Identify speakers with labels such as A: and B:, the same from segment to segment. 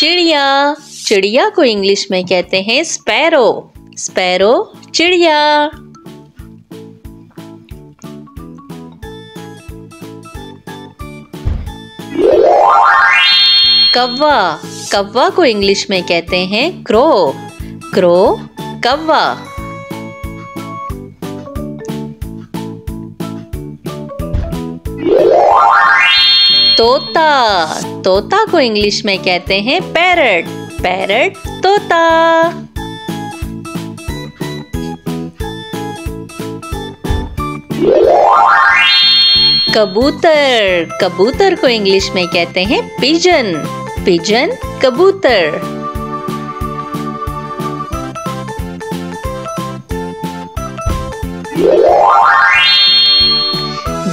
A: चिड़िया, चिड़िया को इंग्लिश में कहते हैं स्पैरो। स्पैरो चिड़िया। कौवा, कौवा को इंग्लिश में कहते हैं क्रो। क्रो कौवा। तोता, तोता को इंग्लिश में कहते हैं पैरट। पैरट तोता। कबूतर, कबूतर को इंग्लिश में कहते हैं पिजन। पिजन कबूतर।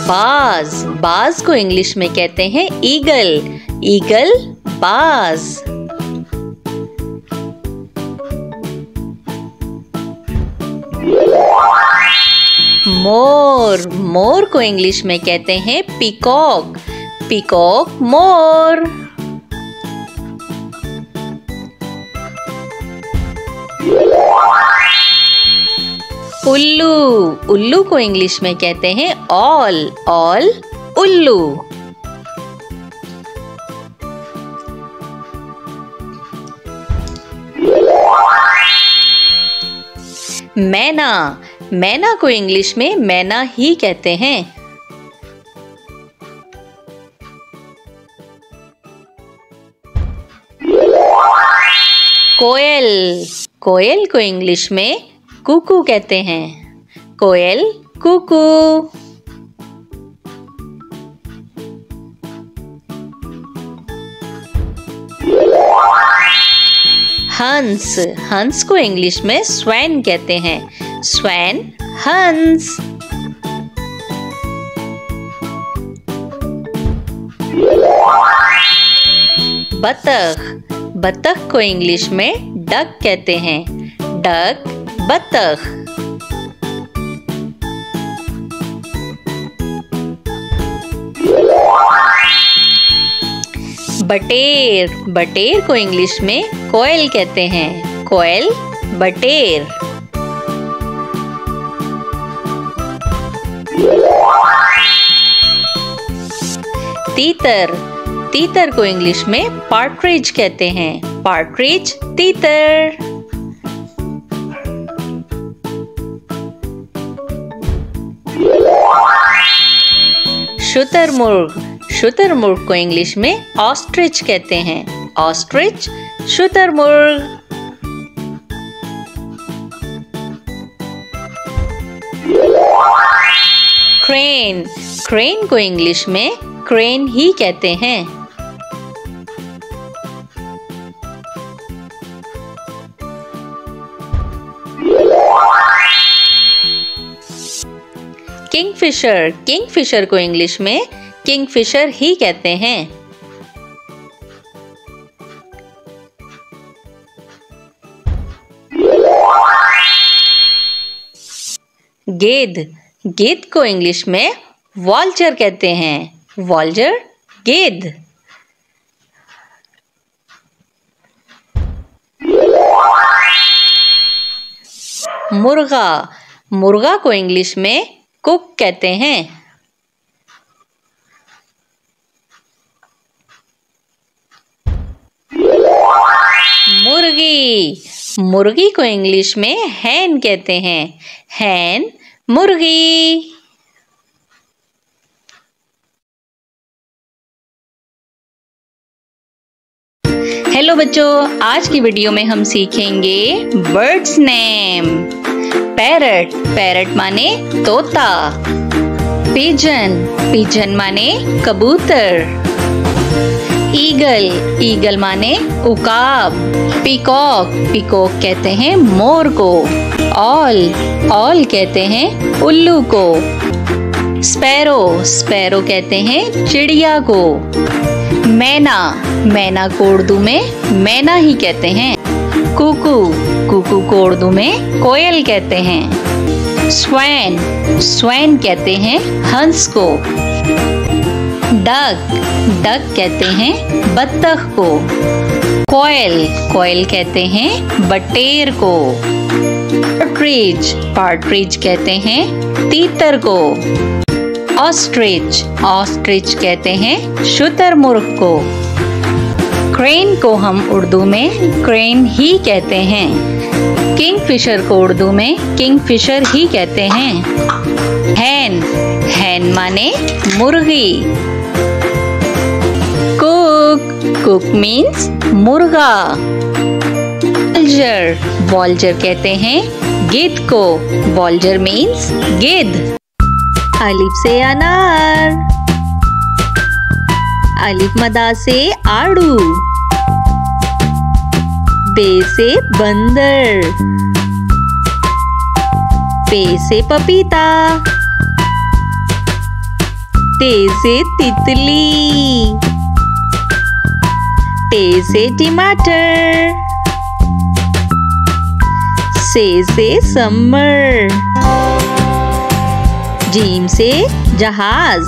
A: बाज, बाज को इंग्लिश में कहते हैं ईगल। ईगल बाज। मोर, मोर को इंग्लिश में कहते हैं पीकॉक। पीकॉक मोर। उल्लू, उल्लू को इंग्लिश में कहते हैं ऑल। ऑल उल्लू। मैना, मैना को इंग्लिश में मैना ही कहते हैं। कोयल, कोयल को इंग्लिश में कुकू कहते हैं। कोयल कुकू। हंस, हंस को इंग्लिश में स्वैन कहते हैं। स्वैन हंस। बतख, बतख को इंग्लिश में डक कहते हैं। डक बतख। बटेर, बटेर को इंग्लिश में कोयल कहते हैं। कोयल बटेर। तीतर, तीतर को इंग्लिश में पार्ट्रिज कहते हैं। पार्ट्रिज तीतर। शुतुरमुर्ग, शुतुरमुर्ग को इंग्लिश में ऑस्ट्रिच कहते हैं। ऑस्ट्रिच शुतुरमुर्ग। क्रेन, क्रेन को इंग्लिश में क्रेन ही कहते हैं। किंगफिशर, किंगफिशर को इंग्लिश में किंगफिशर ही कहते हैं। गेंद, गेंद को इंग्लिश में वॉल्चर कहते हैं। वॉल्चर गेंद। मुर्गा, मुर्गा को इंग्लिश में कुक कहते हैं। मुर्गी, मुर्गी को इंग्लिश में हैन कहते हैं। हैन मुर्गी। हेलो बच्चों, आज की वीडियो में हम सीखेंगे बर्ड्स नेम। पैरट, पैरट माने तोता। पिजन, पिजन माने कबूतर। ईगल, ईगल माने उकाब। पीकॉक, पीकॉक कहते हैं मोर को। ऑल, ऑल कहते हैं उल्लू को। स्पैरो, स्पैरो कहते हैं चिड़िया को। मैना, मैना को उर्दू में मैना ही कहते हैं। कुकू, कुकू को उर्दू में कोयल कहते हैं। स्वैन, स्वैन कहते हैं हंस को। डक, डक कहते हैं बत्तख को। कोयल, कोयल कहते हैं बटेर को। पार्ट्रिज, पार्ट्रिज कहते हैं तीतर को। ऑस्ट्रिच, ऑस्ट्रिच कहते हैं शुतुरमुर्ग को। क्रेन को हम उर्दू में क्रेन ही कहते हैं। किंगफिशर को उर्दू में किंगफिशर ही कहते हैं। हैन, हैन माने मुर्गी। कुक, कुक मीन्स मुर्गा। वॉल्जर, वॉल्जर कहते हैं गिद्ध को। वॉल्जर मीन्स गिद्ध। अलिफ से अनार, अलिफ मदा से आड़ू, बे से बंदर, पे से पपीता, ते से तितली, टे से टमाटर, से समर, जीम से जहाज,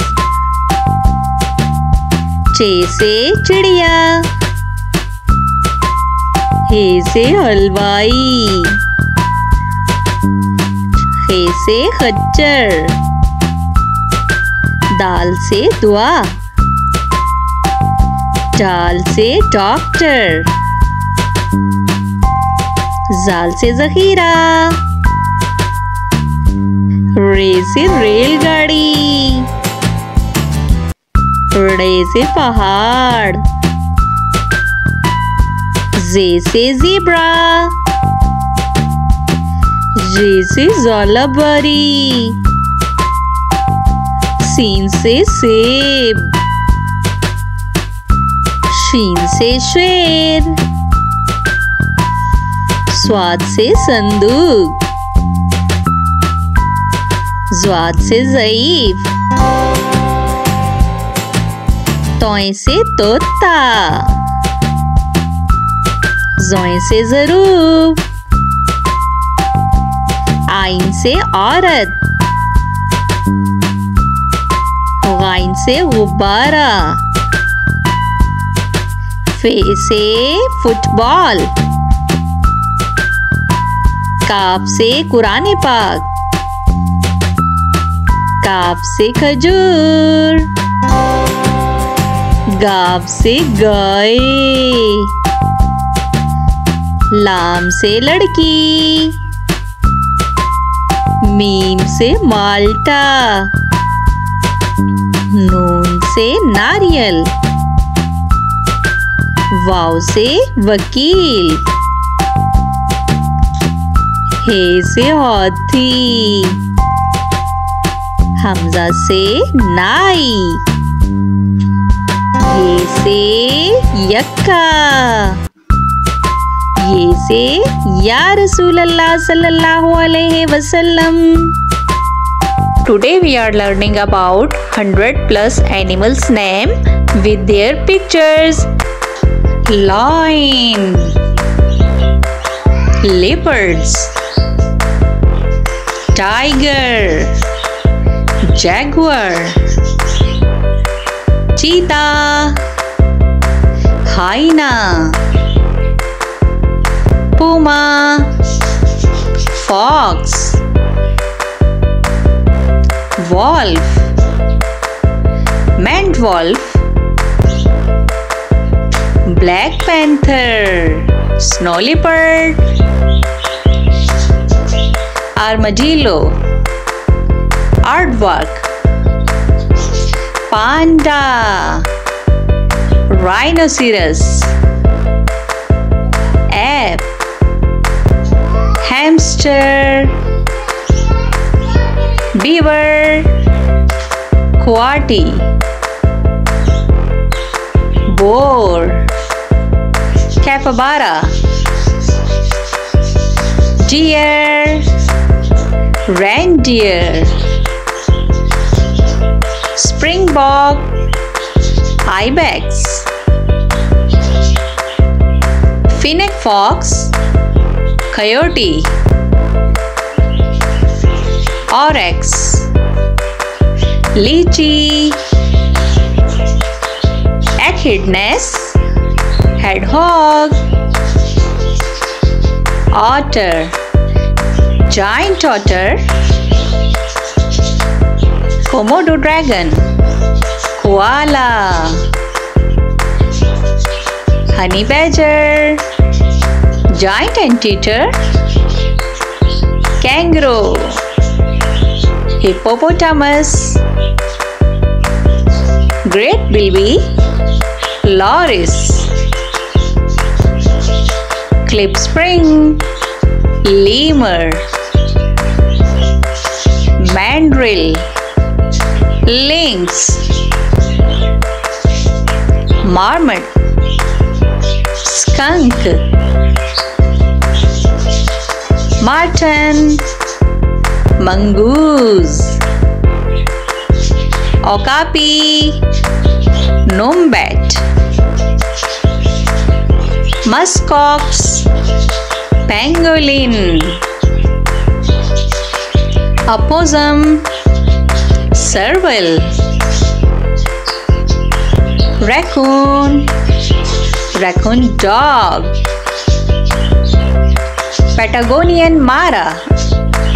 A: चे से चिड़िया, हे से हलवाई, खे से खच्चर, दाल से दुआ, डाल से डॉक्टर, जाल से जखीरा, रे से रेलगाड़ी, रे से पहाड़, जे से ज़ेब्रा, जे से ज़ालाबारी, सीन से सेब, शीन से शेर, स्वाद से संदूक, ज़्वाद से ज़ईफ, तोय से तोता, ज़ोय से ज़रूब, आइन से औरत, गाइन से गुब्बारा, फे से फुटबॉल, काफ से कुरान पाक, काफ से खजूर, गाफ से गाय, लाम से लड़की, मीम से माल्टा, नून से नारियल, वाव से वकील, हे से हाथी, हमजा से नाई, ये से यक्का, ये से या रसूल अल्लाह सल्लल्लाहु अलैहि वसल्लम। Today we are learning about 100+ animals name with their pictures. Lion, leopards, tiger, jaguar, cheetah, hyena, puma, fox, wolf, maned wolf, black panther, snow leopard, armadillo, aardvark, panda, rhinoceros, ape, hamster, beaver, coati, boar, capybara, deer, reindeer, springbok, ibex, fennec fox, coyote, oryx, lychee, echidnas, hedgehog, otter, giant otter, Komodo dragon, koala, honey badger, giant anteater, kangaroo, hippopotamus, great bilby, loris, klipspring, lemur, mandrill, lynx, marmot, skunk, marten, mongoose, okapi, nombat, muskox, pangolin, opossum, serval, raccoon, raccoon dog, Patagonian mara,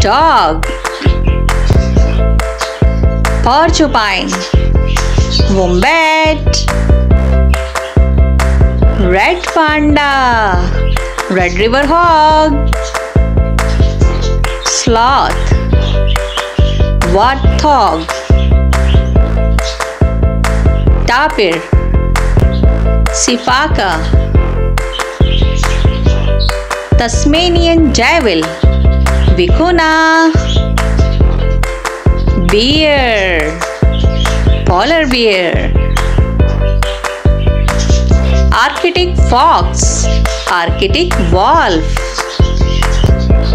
A: dog, porcupine, wombat, red panda, red river hog, sloth, warthog, tapir, sipaka, Tasmanian devil, vicuna, bear, polar bear, Arctic fox, Arctic wolf,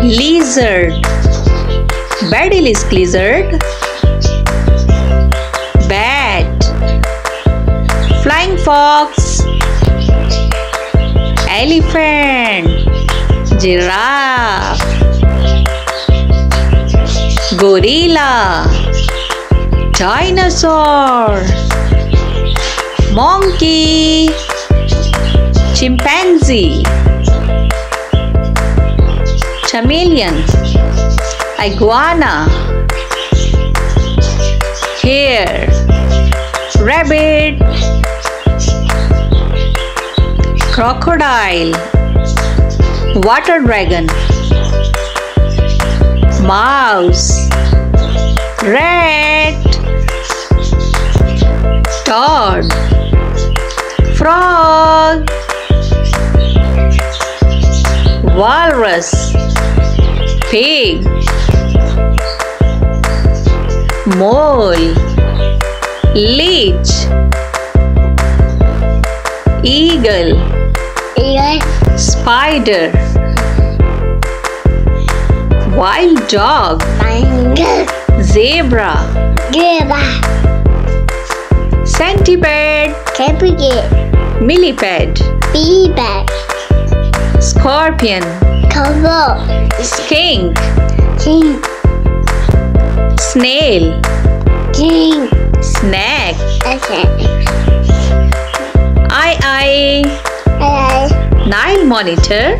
A: lizard, Basilisk lizard, bat, flying fox, elephant, giraffe, gorilla, dinosaur, monkey, chimpanzee, chameleon, iguana, hare, rabbit, crocodile, water dragon, mouse, rat, toad, frog, walrus, pig, mole, leech, eagle, spider, wild dog, zebra, centipede, millipede, scorpion, skink, snail, snake, Nile monitor,